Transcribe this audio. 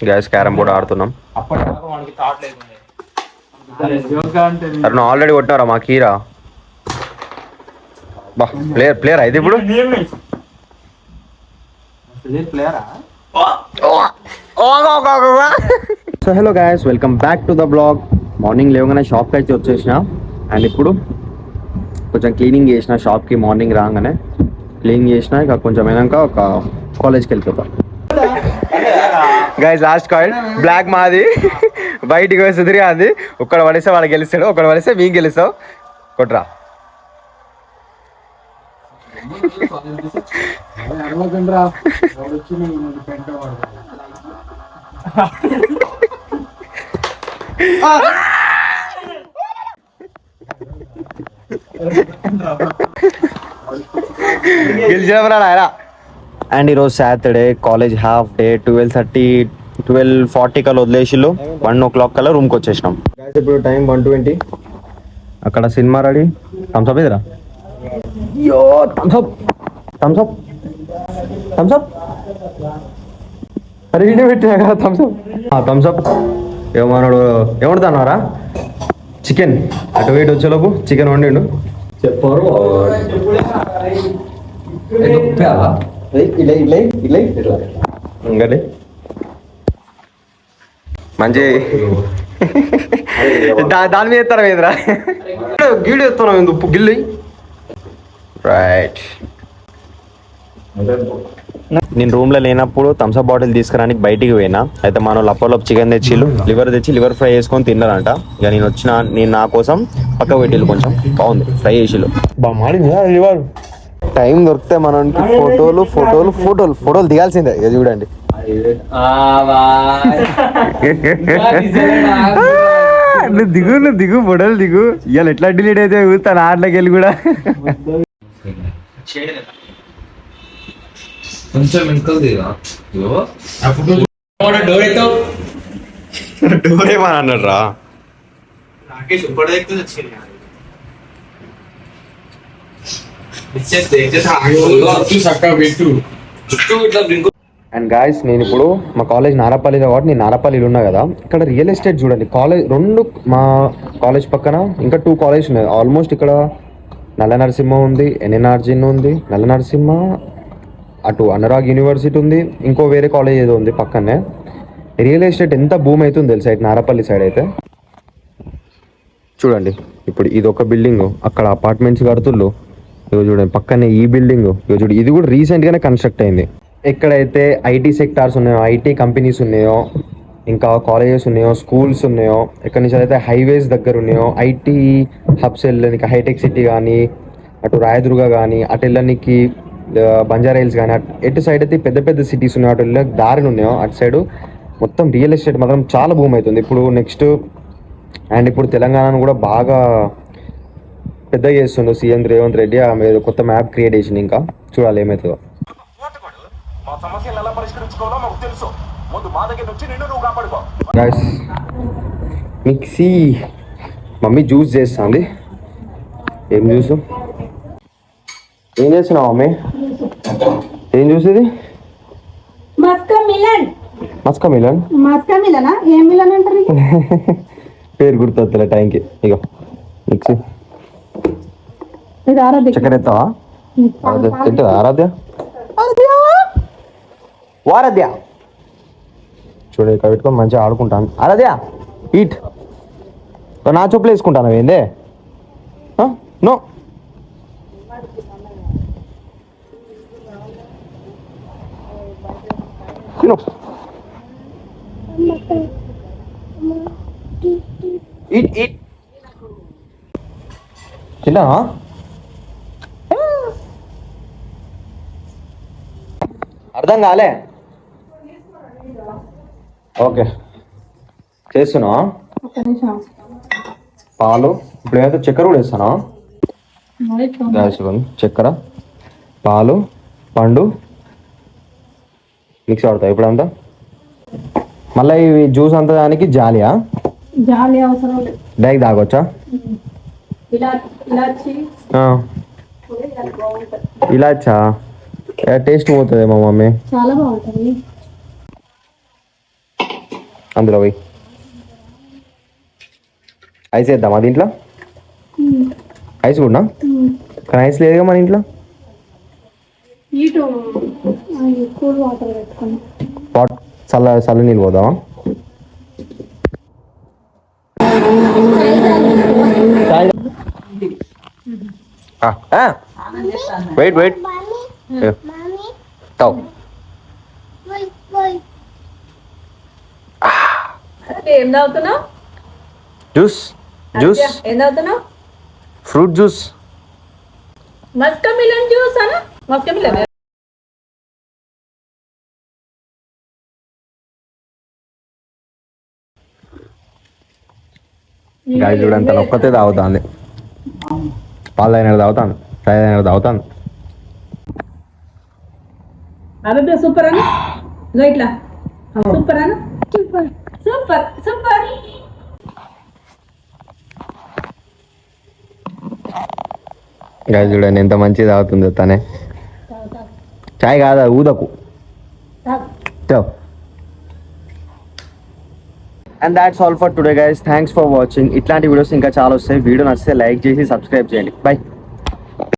Gas carrom board ఆడుతున్నాం. అరే already కొట్టినారా మా కీరా? బా ప్లేయర్ అయితే ఇప్పుడు so hello guys, welcome back to the blog. Morning లేవగానే షాప్కి అయితే వచ్చేసిన. అండ్ ఇప్పుడు కొంచెం క్లీనింగ్ చేసిన షాప్కి. మార్నింగ్ రాగానే క్లీనింగ్ చేసిన. ఇక కొంచెం అయినాక ఒక కాలేజ్కి వెళ్ళిపోతా. గైస్ లాస్ట్ కాయిన్ బ్లాక్ మాది. బయటికి వేస్తే తిరిగి ఒక్కడ పడేస్తే వాడు గెలుస్తాడు, ఒక్కడ పడేస్తే మీకు గెలుస్తావు. కొట్రా. గెలిచినా. అండ్ ఈరోజు సాటర్డే, కాలేజ్ హాఫ్ డే. 12:40 కల్లా వదిలేసిళ్ళు. 1 o'clock కల్లా రూమ్కి వచ్చేసినాం. ఇప్పుడు టైం 1:20. అక్కడ సినిమా రెడీ. థమ్స్అప్ ఇదిరా. అయ్యో థమ్స్అప్ థమ్స్అప్ థమ్స్అప్. అరే వీడియో పెట్టినా కదా థమ్స్అప్. థమ్స్అప్ ఏమన్నాడు? ఏమడుతున్నారా? చికెన్. అటు వెయిట్ వచ్చేలోపు చికెన్ వండిండు. చెప్పారు ఇంకటి మంచి దాని మీద ఎత్తారా మీదరా? గీడు ఎత్తున్నాం ఉప్పు గిల్లు. రైట్. నేను రూమ్లో లేనప్పుడు థమ్స్అప్ బాటిల్ తీసుకురానికి బయటికి పోయినా. అయితే మన లప్పలోపు చికెన్ తెచ్చిళ్ళు, లివర్ తెచ్చి లివర్ ఫ్రై చేసుకొని తిన్నారంట. ఇక నేను నా కోసం పక్క పెట్టిళ్ళు. కొంచెం బాగుంది ఫ్రై చేసిళ్ళు. బాగా మాడింది లివర్. టైం దొరికితే మనకి ఫోటోలు ఫోటోలు ఫోటోలు ఫోటోలు దిగాల్సిందే. ఇక చూడండి. దిగు దిగు ఫోటోలు దిగు. ఇవాళ ఎట్లా డిలీట్ అయితే తన ఆటలోకి వెళ్ళి కూడా. డోర్ ఏమని అన్నాడు రా? అండ్ గాయస్, నేను ఇప్పుడు మా కాలేజ్ నారాపల్లిలో కాబట్టి నేను నారాపల్లిలో ఉన్నా కదా. ఇక్కడ రియల్ ఎస్టేట్ చూడండి. కాలేజ్ రెండు మా కాలేజ్ పక్కన ఇంకా 2 కాలేజ్ ఉన్నాయి. ఆల్మోస్ట్ ఇక్కడ నల్ల నరసింహ ఉంది, ఎన్ఎన్ఆర్జీ ఉంది. నల్ల నరసింహ అటు అనురాగ్ యూనివర్సిటీ ఉంది, ఇంకో వేరే కాలేజ్ ఏదో ఉంది పక్కనే. రియల్ ఎస్టేట్ ఎంత భూమి అవుతుంది తెలుసా ఇటు నారాపల్లి సైడ్ అయితే. చూడండి ఇప్పుడు ఇది ఒక బిల్డింగ్, అక్కడ అపార్ట్మెంట్స్ కడుతుళ్ళు. ఇవి చూడండి పక్కనే ఈ బిల్డింగ్. ఇవి చూడండి, ఇది కూడా రీసెంట్గానే కన్స్ట్రక్ట్ అయింది. ఎక్కడైతే ఐటీ సెక్టార్స్ ఉన్నాయో, ఐటీ కంపెనీస్ ఉన్నాయో, ఇంకా కాలేజెస్ ఉన్నాయో, స్కూల్స్ ఉన్నాయో, ఎక్కడి నుంచి అయితే హైవేస్ దగ్గర ఉన్నాయో, ఐటీ హబ్స్ వెళ్ళడానికి హైటెక్ సిటీ కానీ, అటు రాయదుర్గ కానీ, అటు వెళ్ళడానికి బంజారా హిల్స్ కానీ, ఎటు సైడ్ అయితే పెద్ద పెద్ద సిటీస్ ఉన్నాయో, అటు వెళ్ళడానికి దారిలు ఉన్నాయో, అటు సైడ్ మొత్తం రియల్ ఎస్టేట్ మాత్రం చాలా భూమి అవుతుంది ఇప్పుడు నెక్స్ట్. అండ్ ఇప్పుడు తెలంగాణను కూడా బాగా పెద్దగా చేస్తుండు సీఎం రేవంత్ రెడ్డి. ఆమె కొత్త మ్యాప్ క్రియేట్ చేసింది. ఇంకా చూడాలి ఏమవుతుందో. మిక్సీ మమ్మీ జ్యూస్ చేస్తుంది. ఏం జ్యూస్? ఏం చేస్తున్నావు మమ్మీ? ఏం జ్యూస్ ఇది? మస్కా మిలన్. ఏం మిలన్ అంటారు? పేరు గుర్తొద్దులే టైంకి. ఇగో మిక్సీ. చక్కెర ఎత్తావా? తింటుందా ఆరాధ్య? వారాధ్య చూడు ఇక్కడ పెట్టుకొని మంచిగా ఆడుకుంటాను. ఆరాధ్య ఈట్. నా చెప్పులు వేసుకుంటాను ఏందే? నో. ఈట్ తిన్నా. అర్థం కాలే. ఓకే చేస్తున్నా. పాలు ఇప్పుడు ఏమైతే చక్కెర కూడా వేస్తానా? చక్కెర, పాలు, పండు మిక్స్ ఆడతాయి ఇప్పుడంతా. మళ్ళీ ఇవి జ్యూస్ అంతా దానికి జాలియా? డైరెక్ట్ తాగొచ్చా? ఇలాచా టేస్ట్ పోతుంది మా మమ్మీ. చాలా బాగుంటుంది. అందులో పోయి ఐస్ వేద్దామా దీంట్లో? ఐస్ కూడా కానీ ఐస్ లేదుగా మన ఇంట్లో. కూల్ వాటర్ పెట్టుకుని చల్ల నీళ్ళు పోదామా? వెయిట్ తావు. ఏం తాగుతున్నావు? జ్యూస్ ఏం తాగుతున్నావు? Fruit juice. Muskmelon juice అనా? మస్కా మిలన్ గాయ చూడంత ఒక్కతే తాగుతాను. పాలు అయినా తాగుతాను, చాయ్ అయినా తాగుతాను. అరే సూపర్ అను ఇట్లా సూపర్ అను. Super super. గాయ చూడండి ఎంత మంచిగా తాగుతుందో తనే. చాయ్ కాదా ఊదకు. And that's all for today guys. Thanks for watching. ఇట్లాంటి వీడియోస్ ఇంకా చాలా వస్తాయి. వీడియో నచ్చితే లైక్ చేసి సబ్స్క్రైబ్ చేయండి. బై.